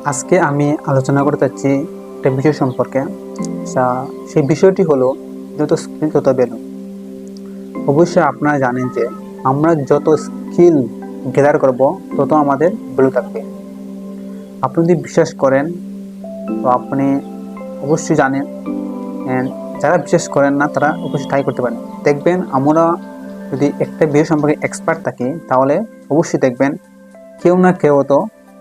আজকে আমি আলোচনা করতে চাচ্ছি একটা বিষয় সম্পর্কে। সেই বিষয়টি হলো যত স্কিল তত ভ্যালু। অবশ্যই আপনারা জানেন যে আমরা যত স্কিল গ্যাদার করব তত আমাদের ভ্যালু থাকবে। আপনি যদি বিশ্বাস করেন তো আপনি অবশ্যই জানেন, যারা বিশ্বাস করেন না তারা অবশ্যই ট্রাই করতে পারেন। দেখবেন আমরা যদি একটা বিষয় সম্পর্কে এক্সপার্ট থাকি তাহলে অবশ্যই দেখবেন কেউ না কেউ তো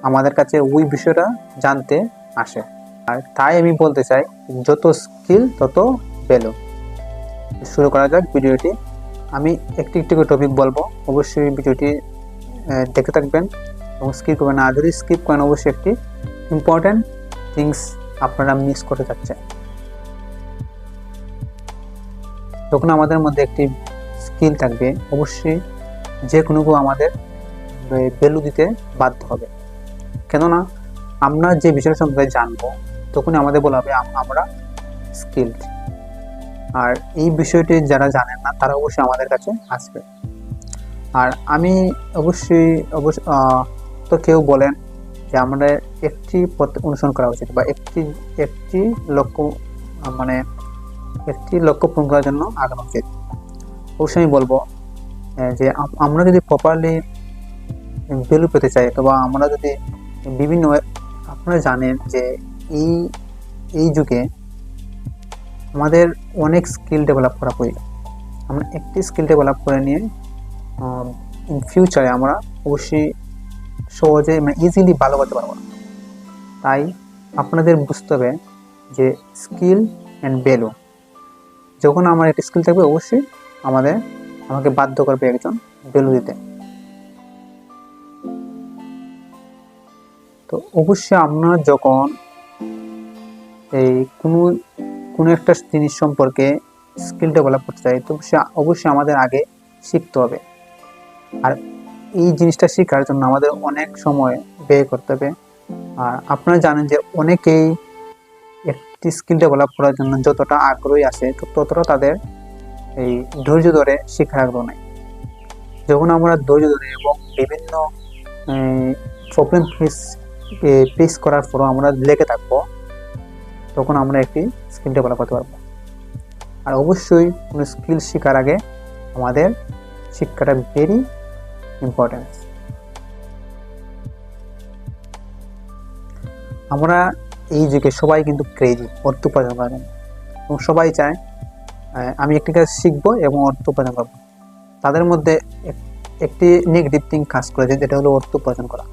আমাদের কাছে ওই বিষয়টা জানতে আসে। আর তাই আমি বলতে চাই, যত স্কিল তত ভ্যালু। শুরু করা যাক ভিডিওটি। আমি একটি একটি করে টপিক বলবো, অবশ্যই ভিডিওটি দেখতে থাকবেন এবং স্কিপ করবেন না। আর যদি স্কিপ করেন অবশ্যই একটি ইম্পর্ট্যান্ট থিংস আপনারা মিস করতে যাচ্ছেন। যখন আমাদের মধ্যে একটি স্কিল থাকবে অবশ্যই যে কোনো কেউ আমাদের ভ্যালু দিতে বাধ্য হবে। কেননা আমরা যে বিষয় সম্পর্কে জানবো তখনই আমাদের বলা হবে আমরা স্কিলড। আর এই বিষয়টি যারা জানেন না তারা অবশ্যই আমাদের কাছে আসবে। আর আমি অবশ্যই তো কেউ বলেন যে আমাদের একটি পথ অনুসরণ করা উচিত বা একটি লক্ষ্য মানে একটি লক্ষ্য পূরণ করার জন্য আগানো উচিত। অবশ্যই আমি বলবো যে আমরা যদি প্রপারলি ভ্যালু পেতে চাই অথবা আমরা যদি বিভিন্ন, আপনারা জানেন যে এই এই যুগে আমাদের অনেক স্কিল ডেভেলপ করা প্রয়োজন। আমরা একটি স্কিল ডেভেলপ করে নিয়ে ইন ফিউচারে আমরা অবশ্যই সহজে ইজিলি ভালো করতে পারবো না। তাই আপনাদের বুঝতে হবে যে স্কিল অ্যান্ড ভ্যালু, যখন আমার একটি স্কিল থাকবে অবশ্যই আমাকে বাধ্য করবে একজন ভ্যালু দিতে। তো অবশ্যই আমরা যখন এই কোনো একটা জিনিস সম্পর্কে স্কিল ডেভেলপ করতে চাই তো অবশ্যই আমাদের আগে শিখতে হবে। আর এই জিনিসটা শেখার জন্য আমাদের অনেক সময় ব্যয় করতে হবে। আর আপনারা জানেন যে অনেকেই একটি স্কিল ডেভেলপ করার জন্য যতটা আগ্রহী আছে ততটা তাদের এই ধৈর্য ধরে শেখার আগ্রহ নেই। যখন আমরা ধৈর্য ধরে এবং বিভিন্ন প্রবলেম ফেস করার পরও আমরা লেগে থাকবো তখন আমরা একটি স্কিল ডেভেলপ করতে পারবো। আর অবশ্যই কোনো স্কিল শেখার আগে আমাদের শিক্ষাটা ভেরি ইম্পর্টেন্ট। আমরা এই যুগে সবাই কিন্তু ক্রেজি অর্থ উপার্জন করার জন্য, এবং সবাই চায় আমি একটি কাজ শিখবো এবং অর্থ উপার্জন করবো। তাদের মধ্যে একটি নেগেটিভ থিং কাজ করেছে, যেটা হলো অর্থ উপার্জন করা।